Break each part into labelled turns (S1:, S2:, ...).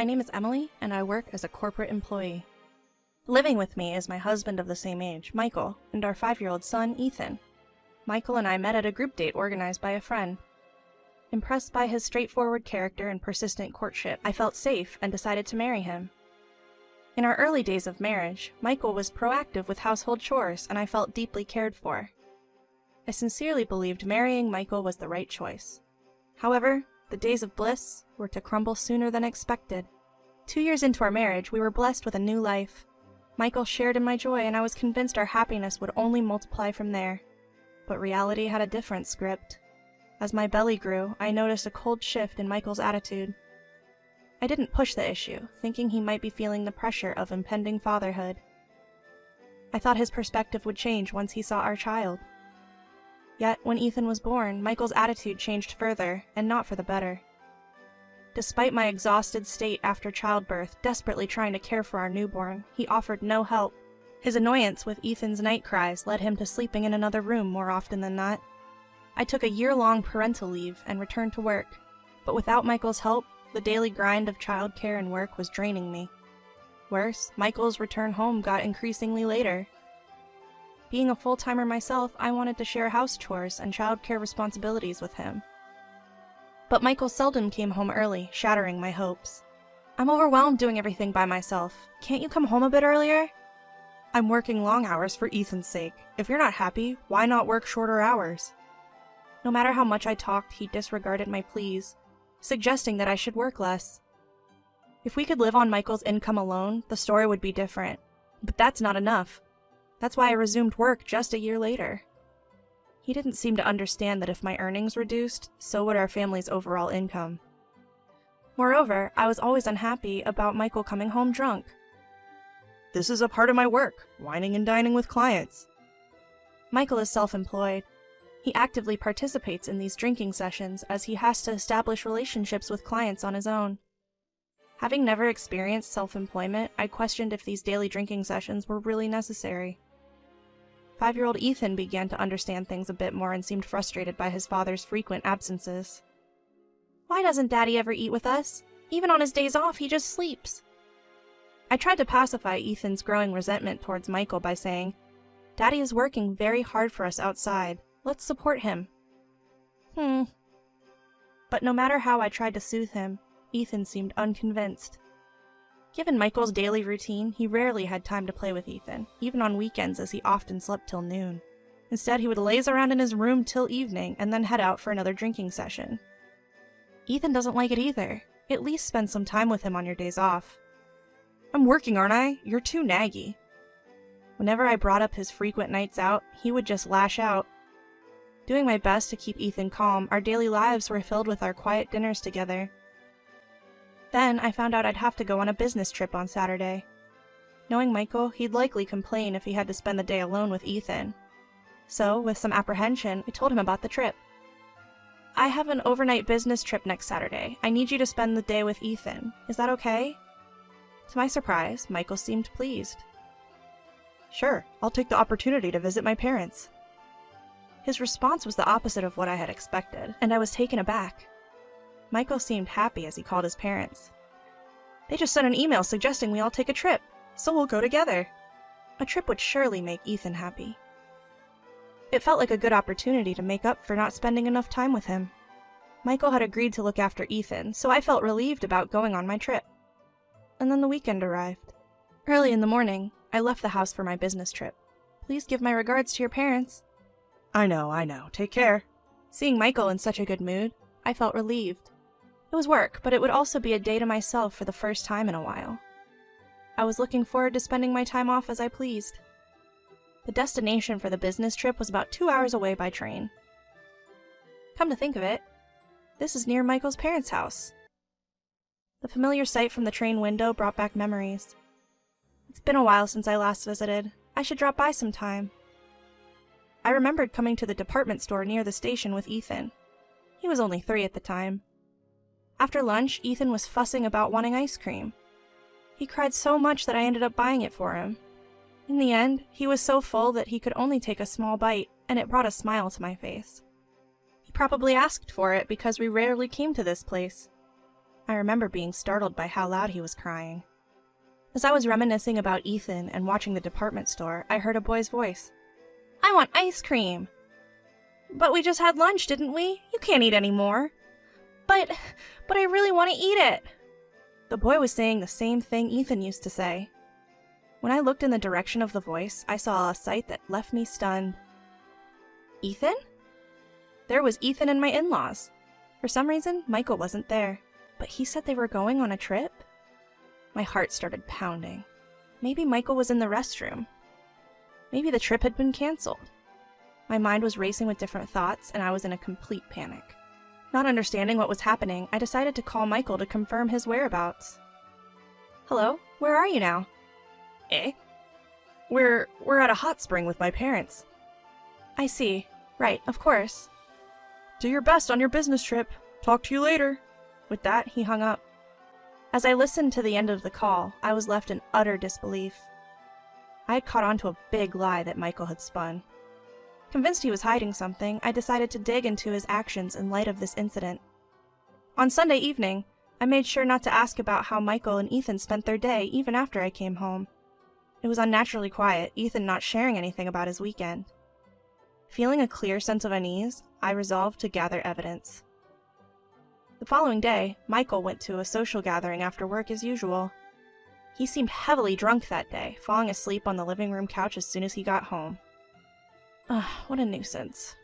S1: My name is Emily, and I work as a corporate employee. Living with me is my husband of the same age, Michael, and our 5-year-old son, Ethan. Michael and I met at a group date organized by a friend. Impressed by his straightforward character and persistent courtship, I felt safe and decided to marry him. In our early days of marriage, Michael was proactive with household chores, and I felt deeply cared for. I sincerely believed marrying Michael was the right choice. However, the days of bliss were to crumble sooner than expected. 2 years into our marriage, we were blessed with a new life. Michael shared in my joy, and I was convinced our happiness would only multiply from there. But reality had a different script. As my belly grew, I noticed a cold shift in Michael's attitude. I didn't push the issue, thinking he might be feeling the pressure of impending fatherhood. I thought his perspective would change once he saw our child. Yet, when Ethan was born, Michael's attitude changed further, and not for the better. Despite my exhausted state after childbirth, desperately trying to care for our newborn, he offered no help. His annoyance with Ethan's night cries led him to sleeping in another room more often than not. I took a year-long parental leave and returned to work, but without Michael's help, the daily grind of childcare and work was draining me. Worse, Michael's return home got increasingly later. Being a full-timer myself, I wanted to share house chores and childcare responsibilities with him. But Michael seldom came home early, shattering my hopes. "I'm overwhelmed doing everything by myself. Can't you come home a bit earlier?" "I'm working long hours for Ethan's sake. If you're not happy, why not work shorter hours?" No matter how much I talked, he disregarded my pleas, suggesting that I should work less. If we could live on Michael's income alone, the story would be different. But that's not enough. That's why I resumed work just a year later. He didn't seem to understand that if my earnings reduced, so would our family's overall income. Moreover, I was always unhappy about Michael coming home drunk. "This is a part of my work, whining and dining with clients." Michael is self-employed. He actively participates in these drinking sessions as he has to establish relationships with clients on his own. Having never experienced self-employment, I questioned if these daily drinking sessions were really necessary. 5-year-old Ethan began to understand things a bit more and seemed frustrated by his father's frequent absences. "Why doesn't Daddy ever eat with us? Even on his days off, he just sleeps." I tried to pacify Ethan's growing resentment towards Michael by saying, "Daddy is working very hard for us outside. Let's support him." But no matter how I tried to soothe him, Ethan seemed unconvinced. Given Michael's daily routine, he rarely had time to play with Ethan, even on weekends as he often slept till noon. Instead, he would laze around in his room till evening and then head out for another drinking session. Ethan doesn't like it either. At least spend some time with him on your days off. "I'm working, aren't I? You're too naggy." Whenever I brought up his frequent nights out, he would just lash out. Doing my best to keep Ethan calm, our daily lives were filled with our quiet dinners together. Then I found out I'd have to go on a business trip on Saturday. Knowing Michael, he'd likely complain if he had to spend the day alone with Ethan. So, with some apprehension, I told him about the trip. "I have an overnight business trip next Saturday. I need you to spend the day with Ethan. Is that okay?" To my surprise, Michael seemed pleased. "Sure, I'll take the opportunity to visit my parents." His response was the opposite of what I had expected, and I was taken aback. Michael seemed happy as he called his parents. "They just sent an email suggesting we all take a trip, so we'll go together." A trip would surely make Ethan happy. It felt like a good opportunity to make up for not spending enough time with him. Michael had agreed to look after Ethan, so I felt relieved about going on my trip. And then the weekend arrived. Early in the morning, I left the house for my business trip. "Please give my regards to your parents." I know. Take care." Seeing Michael in such a good mood, I felt relieved. It was work, but it would also be a day to myself for the first time in a while. I was looking forward to spending my time off as I pleased. The destination for the business trip was about 2 hours away by train. Come to think of it, this is near Michael's parents' house. The familiar sight from the train window brought back memories. It's been a while since I last visited. I should drop by sometime. I remembered coming to the department store near the station with Ethan. He was only 3 at the time. After lunch, Ethan was fussing about wanting ice cream. He cried so much that I ended up buying it for him. In the end, he was so full that he could only take a small bite, and it brought a smile to my face. He probably asked for it because we rarely came to this place. I remember being startled by how loud he was crying. As I was reminiscing about Ethan and watching the department store, I heard a boy's voice. "I want ice cream." "But we just had lunch, didn't we? You can't eat any more." But I really want to eat it." The boy was saying the same thing Ethan used to say. When I looked in the direction of the voice, I saw a sight that left me stunned. Ethan? There was Ethan and my in-laws. For some reason, Michael wasn't there, but he said they were going on a trip. My heart started pounding. Maybe Michael was in the restroom. Maybe the trip had been canceled. My mind was racing with different thoughts, and I was in a complete panic. Not understanding what was happening, I decided to call Michael to confirm his whereabouts. "Hello? Where are you now?" "Eh? We're at a hot spring with my parents." "I see. Right, of course." "Do your best on your business trip. Talk to you later." With that, he hung up. As I listened to the end of the call, I was left in utter disbelief. I had caught on to a big lie that Michael had spun. Convinced he was hiding something, I decided to dig into his actions in light of this incident. On Sunday evening, I made sure not to ask about how Michael and Ethan spent their day even after I came home. It was unnaturally quiet, Ethan not sharing anything about his weekend. Feeling a clear sense of unease, I resolved to gather evidence. The following day, Michael went to a social gathering after work as usual. He seemed heavily drunk that day, falling asleep on the living room couch as soon as he got home. Ugh, what a nuisance.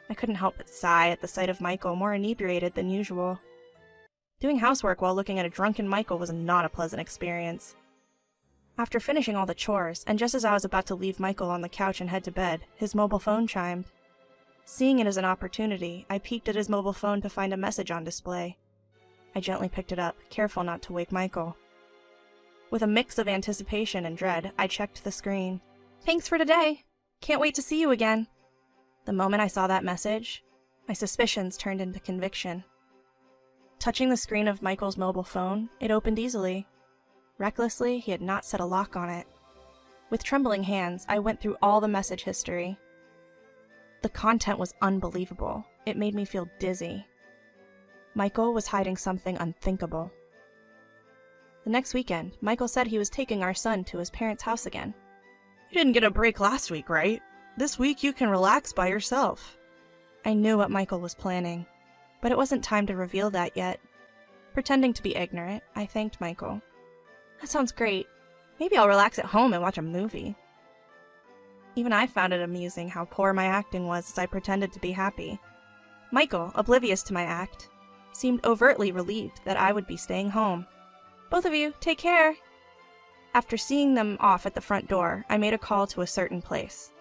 S1: I couldn't help but sigh at the sight of Michael more inebriated than usual. Doing housework while looking at a drunken Michael was not a pleasant experience. After finishing all the chores, and just as I was about to leave Michael on the couch and head to bed, his mobile phone chimed. Seeing it as an opportunity, I peeked at his mobile phone to find a message on display. I gently picked it up, careful not to wake Michael. With a mix of anticipation and dread, I checked the screen. "Thanks for today. Can't wait to see you again." The moment I saw that message, my suspicions turned into conviction. Touching the screen of Michael's mobile phone, it opened easily. Recklessly, he had not set a lock on it. With trembling hands, I went through all the message history. The content was unbelievable. It made me feel dizzy. Michael was hiding something unthinkable. The next weekend, Michael said he was taking our son to his parents' house again. "You didn't get a break last week, right? This week you can relax by yourself." I knew what Michael was planning, but it wasn't time to reveal that yet. Pretending to be ignorant, I thanked Michael. "That sounds great. Maybe I'll relax at home and watch a movie." Even I found it amusing how poor my acting was as I pretended to be happy. Michael, oblivious to my act, seemed overtly relieved that I would be staying home. "Both of you, take care." After seeing them off at the front door, I made a call to a certain place.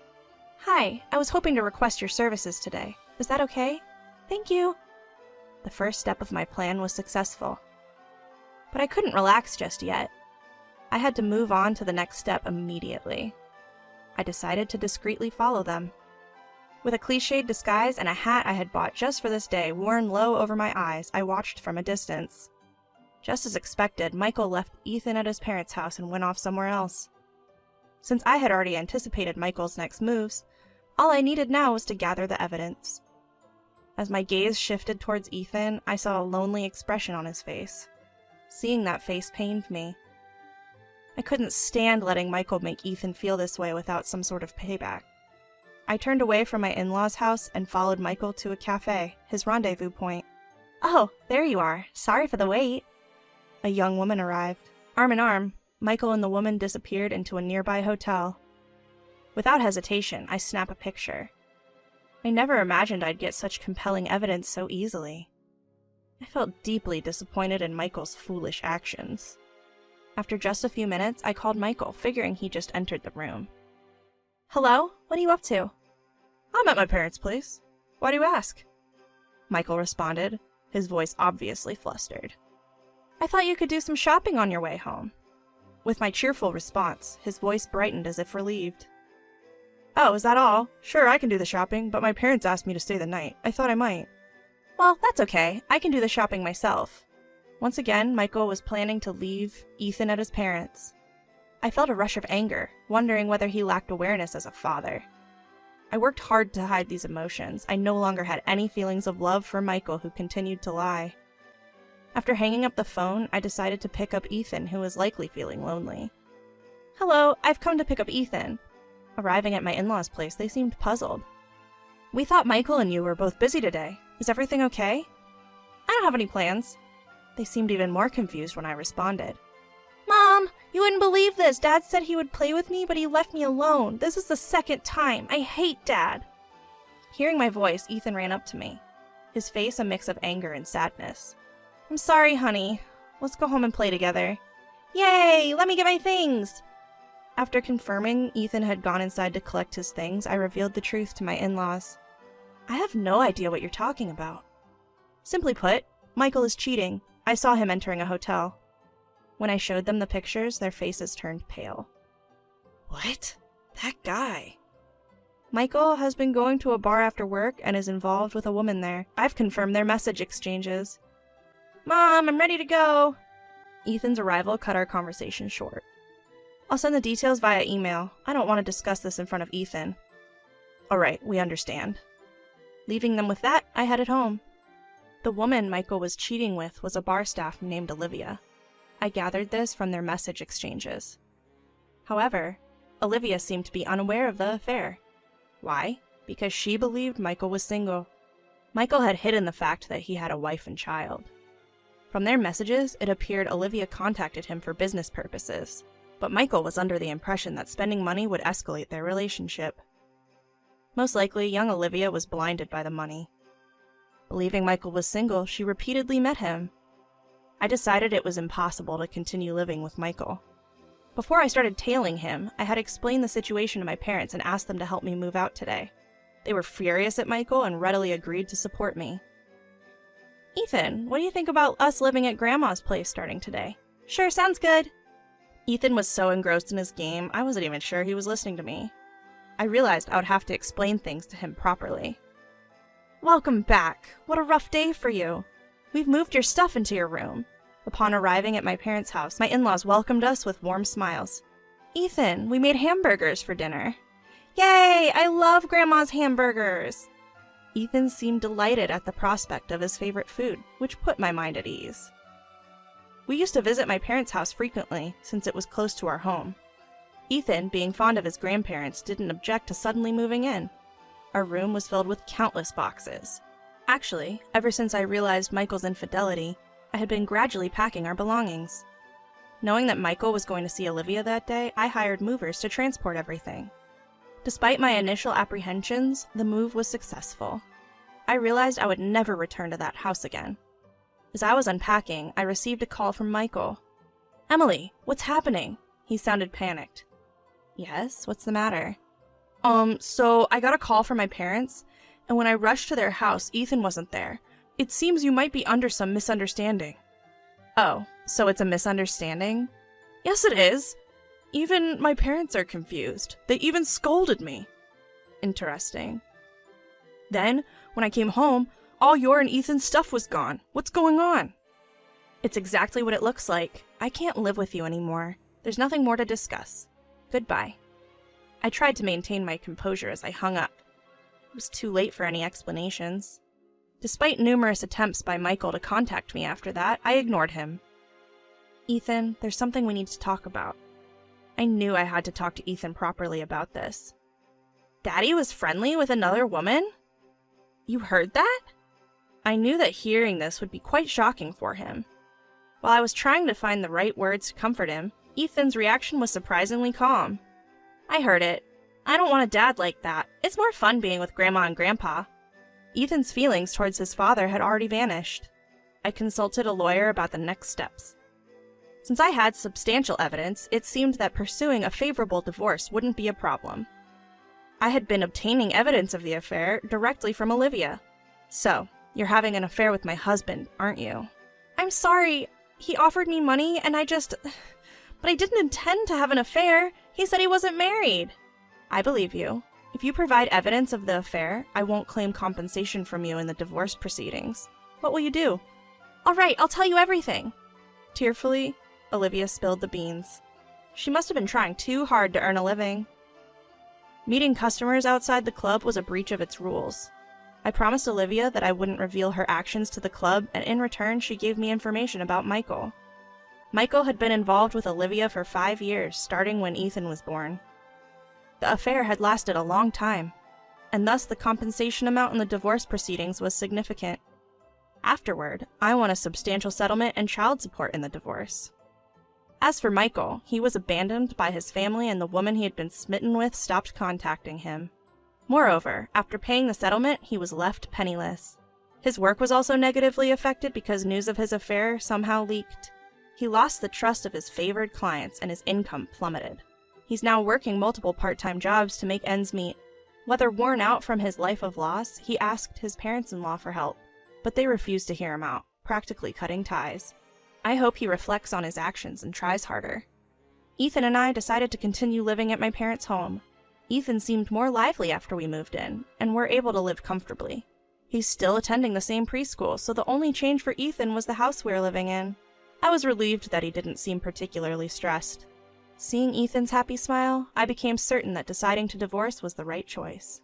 S1: "Hi, I was hoping to request your services today. Is that okay? Thank you." The first step of my plan was successful. But I couldn't relax just yet. I had to move on to the next step immediately. I decided to discreetly follow them. With a cliched disguise and a hat I had bought just for this day worn low over my eyes, I watched from a distance. Just as expected, Michael left Ethan at his parents' house and went off somewhere else. Since I had already anticipated Michael's next moves, all I needed now was to gather the evidence. As my gaze shifted towards Ethan, I saw a lonely expression on his face. Seeing that face pained me. I couldn't stand letting Michael make Ethan feel this way without some sort of payback. I turned away from my in-laws' house and followed Michael to a cafe, his rendezvous point. "Oh, there you are. Sorry for the wait." A young woman arrived. Arm in arm, Michael and the woman disappeared into a nearby hotel. Without hesitation, I snap a picture. I never imagined I'd get such compelling evidence so easily. I felt deeply disappointed in Michael's foolish actions. After just a few minutes, I called Michael, figuring he just entered the room. "Hello? What are you up to?" "I'm at my parents' place. Why do you ask?" Michael responded, his voice obviously flustered. "I thought you could do some shopping on your way home." With my cheerful response, his voice brightened as if relieved. "Oh, is that all? Sure, I can do the shopping, but my parents asked me to stay the night. I thought I might." "Well, that's okay. I can do the shopping myself." Once again, Michael was planning to leave Ethan at his parents'. I felt a rush of anger, wondering whether he lacked awareness as a father. I worked hard to hide these emotions. I no longer had any feelings of love for Michael, who continued to lie. After hanging up the phone, I decided to pick up Ethan, who was likely feeling lonely. "Hello, I've come to pick up Ethan." Arriving at my in-laws' place, they seemed puzzled. "We thought Michael and you were both busy today. Is everything okay?" "I don't have any plans." They seemed even more confused when I responded. "Mom, you wouldn't believe this. Dad said he would play with me, but he left me alone. This is the second time. I hate Dad." Hearing my voice, Ethan ran up to me, his face a mix of anger and sadness. "I'm sorry, honey. Let's go home and play together." "Yay! Let me get my things!" After confirming Ethan had gone inside to collect his things, I revealed the truth to my in-laws. "I have no idea what you're talking about." Simply put, Michael is cheating. I saw him entering a hotel. When I showed them the pictures, their faces turned pale. "What? That guy?" "Michael has been going to a bar after work and is involved with a woman there. I've confirmed their message exchanges." "Mom, I'm ready to go." Ethan's arrival cut our conversation short. "I'll send the details via email. I don't want to discuss this in front of Ethan." "All right, we understand." Leaving them with that, I headed home. The woman Michael was cheating with was a bar staff named Olivia. I gathered this from their message exchanges. However, Olivia seemed to be unaware of the affair. Why? Because she believed Michael was single. Michael had hidden the fact that he had a wife and child. From their messages, it appeared Olivia contacted him for business purposes, but Michael was under the impression that spending money would escalate their relationship. Most likely, young Olivia was blinded by the money. Believing Michael was single, she repeatedly met him. I decided it was impossible to continue living with Michael. Before I started tailing him, I had explained the situation to my parents and asked them to help me move out today. They were furious at Michael and readily agreed to support me. "Ethan, what do you think about us living at Grandma's place starting today?" "Sure, sounds good." Ethan was so engrossed in his game, I wasn't even sure he was listening to me. I realized I would have to explain things to him properly. "Welcome back. What a rough day for you. We've moved your stuff into your room." Upon arriving at my parents' house, my in-laws welcomed us with warm smiles. "Ethan, we made hamburgers for dinner." "Yay! I love Grandma's hamburgers!" Ethan seemed delighted at the prospect of his favorite food, which put my mind at ease. We used to visit my parents' house frequently, since it was close to our home. Ethan, being fond of his grandparents, didn't object to suddenly moving in. Our room was filled with countless boxes. Actually, ever since I realized Michael's infidelity, I had been gradually packing our belongings. Knowing that Michael was going to see Olivia that day, I hired movers to transport everything. Despite my initial apprehensions, the move was successful. I realized I would never return to that house again. As I was unpacking, I received a call from Michael. "Emily, what's happening?" He sounded panicked. "Yes, what's the matter?" So I got a call from my parents, and when I rushed to their house, Ethan wasn't there. It seems you might be under some misunderstanding." "Oh, so it's a misunderstanding?" "Yes, it is. Even my parents are confused. They even scolded me." "Interesting." "Then, when I came home, all your and Ethan's stuff was gone. What's going on?" "It's exactly what it looks like. I can't live with you anymore. There's nothing more to discuss. Goodbye." I tried to maintain my composure as I hung up. It was too late for any explanations. Despite numerous attempts by Michael to contact me after that, I ignored him. "Ethan, there's something we need to talk about." I knew I had to talk to Ethan properly about this. "Daddy was friendly with another woman?" "You heard that?" I knew that hearing this would be quite shocking for him. While I was trying to find the right words to comfort him, Ethan's reaction was surprisingly calm. "I heard it. I don't want a dad like that. It's more fun being with Grandma and Grandpa." Ethan's feelings towards his father had already vanished. I consulted a lawyer about the next steps. Since I had substantial evidence, it seemed that pursuing a favorable divorce wouldn't be a problem. I had been obtaining evidence of the affair directly from Olivia. "So, you're having an affair with my husband, aren't you?" "I'm sorry. He offered me money and but I didn't intend to have an affair. He said he wasn't married." "I believe you. If you provide evidence of the affair, I won't claim compensation from you in the divorce proceedings. What will you do?" "All right, I'll tell you everything." Tearfully, Olivia spilled the beans. She must have been trying too hard to earn a living. Meeting customers outside the club was a breach of its rules. I promised Olivia that I wouldn't reveal her actions to the club, and in return she gave me information about Michael. Michael had been involved with Olivia for 5 years, starting when Ethan was born. The affair had lasted a long time, and thus the compensation amount in the divorce proceedings was significant. Afterward, I won a substantial settlement and child support in the divorce. As for Michael, he was abandoned by his family and the woman he had been smitten with stopped contacting him. Moreover, after paying the settlement, he was left penniless. His work was also negatively affected because news of his affair somehow leaked. He lost the trust of his favored clients and his income plummeted. He's now working multiple part-time jobs to make ends meet. Whether worn out from his life of loss, he asked his parents-in-law for help, but they refused to hear him out, practically cutting ties. I hope he reflects on his actions and tries harder. Ethan and I decided to continue living at my parents' home. Ethan seemed more lively after we moved in, and we're able to live comfortably. He's still attending the same preschool, so the only change for Ethan was the house we're living in. I was relieved that he didn't seem particularly stressed. Seeing Ethan's happy smile, I became certain that deciding to divorce was the right choice.